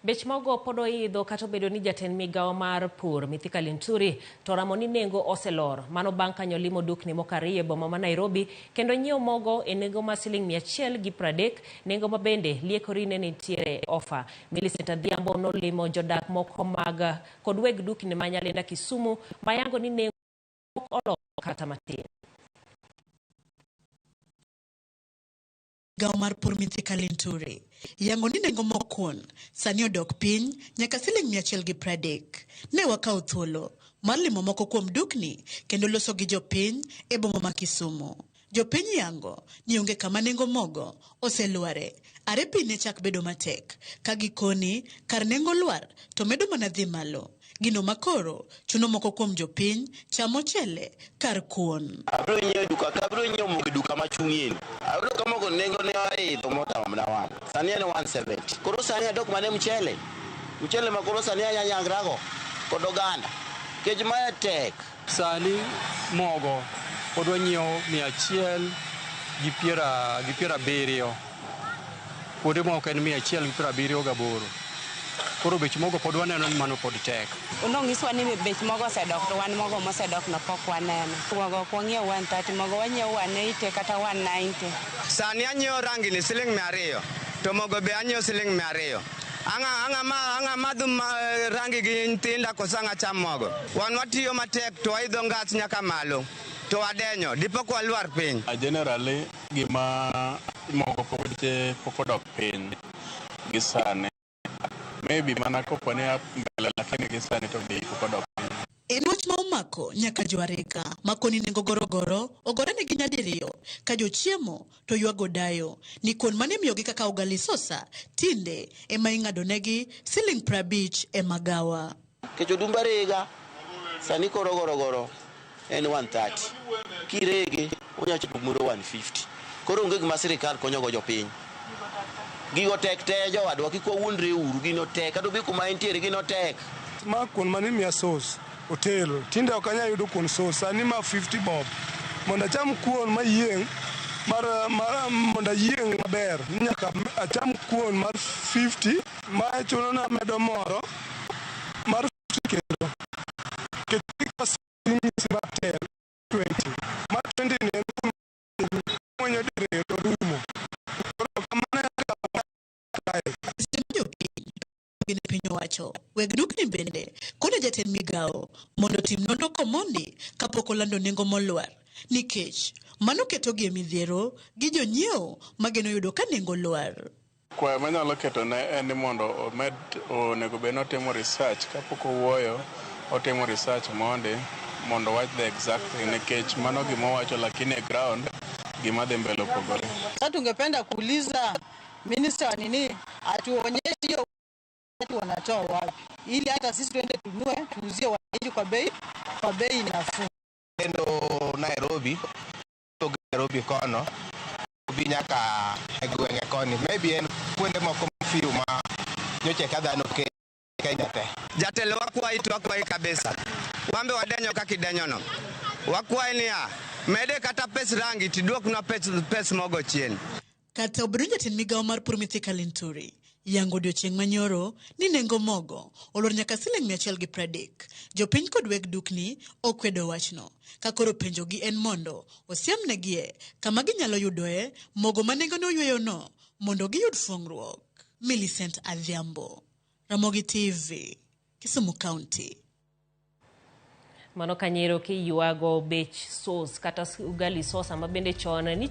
Bech mogo podo idho kata bedo ni jatend migawo mar pur Mithika Linturi to ramo ni nengo oselor. Mano bang' kanyo limo dukni mokariye boma ma Nairobi kendo nyiew mogo e nengo ma Sh130, nengo ma bende liekori ne nitiere ofa. Millicent Adhiambo no limo jodak moko mag kod weg dukni ma Nyalenda Kisumu bayango ni nengo olor kata matin. Gaw mar pur Mithika Linturi yango ni nengo mo kuon sani odok piny nyaka Sh130. Ne wakaw thuolo mar limo moko kuom dukni kendo loso gi jopiny e boma ma Kisumu. Jopiny yango ni onge kama nengo mogo oseluare. Are piny ne chak bedo matek ka gikoni kar nengo luar to medo mana dhi malo. Gino makoro chuno moko kuom jopiny chamo chele kar kuon. Abro nyiewo duka kabro nyiewo mogo duka machung'ien. Abro kama mogo nengo ne aidho mota mna wan. Sani en 170. Koro sani adok mane mchele. Mchele makoro sani ayangrago kod oganda. Kech maya tek. Sani mogo podwa nyiewo 170. Kuonde moko en 178. Koro bech mogo pod waneno ni mano pod tek. Nongiswa ni bech mogo osedok to wan mogo mosedok no pok waneno. Mogo kwang'iewo 130, mogo wanyiewo 180 kata 190. Sani anyiewo rangi ni Sh200 to mogo be anyiewo Sh200. Anga madhu rangi gi nyithinda koso anga cham mogo. Wan watiyo matek to waidho ng'at nyaka malo. To wadenyo dipo kwa luar piny. Generally gima mogo pok odok piny gisane. Maybe mana kopo ne mbele lakini gisane to be pok odok piny. En wach ma omako nyaka jwareka makoni nengo gorogoro ogore ne ginyadiriyo ka jochiemo to ywago dayo ni kuon mane miyogi kaka ugali sosa tinde ema ing'ado negi Sh50 e magawa. Kecho dumba rega sani koro gorogoro en 130. Kirege onyacho muro 150. Koro onge gima sirikal konyogo jopiny. Gigo tek te jowadwa kiko wundre uru gino tek kado bi kuma entiere gino tek. Ma kuon mane miya sauce hotel tinde ok anya yudo kuon sauce sani ma 50 bob. Mondo acham kuon mayieng mondo ayieng maber nyaka acham kuon mar 50 ma chuno na medo moro mar 50 kilo. Ketika sini sibatel 20 ma 20 ne mwenye dire rumo. Weg dukni bende kone jatend migawo mondo tim nonro komondi kapok olando nengo molwar nikech mano ketogi e midhiero gi jonyiewo mageno yudo ka nengo lwar. Kwayo manyalo keto ne en ni mondo omed onego bed ni otimo research kapok owuoyo otimo research mondo wach the exact thing nikech mano gima owacho lakini e ground gima dhi mbele opogore. Sasa tungependa kuuliza minister wa nini atuonyeshe hiyo wanatoa wapi ili hata sisi tuende tunue tuuzie wananchi kwa bei nafuu. Endo Nairobi kono binyaka egwenge koni maybe en kuonde moko fiu ma nyoche kadha no ke Kenya te. Jatelo wakwai kabisa. Wambe wadenyo kakidenyo no. Wakwai niya mede kata pes rangi tiduok na pes mogo chien. Kata obedo jatend migawo mar pur Mithika Linturi yango odiochieng' manyoro ni nengo mogo olor nyaka Sh130. Jopiny kod weg dukni okwedo wachno ka koro penjogi en mondo osiemnegie kama ginyalo yudoe mogo ma nengo ne oyweyo no mondo giyud fuong'ruok. Millicent Adhiambo, Ramogi TV, Kisumu County. Mano kanyero ki yuago bech sauce kata ugali sosa ma bende chon ni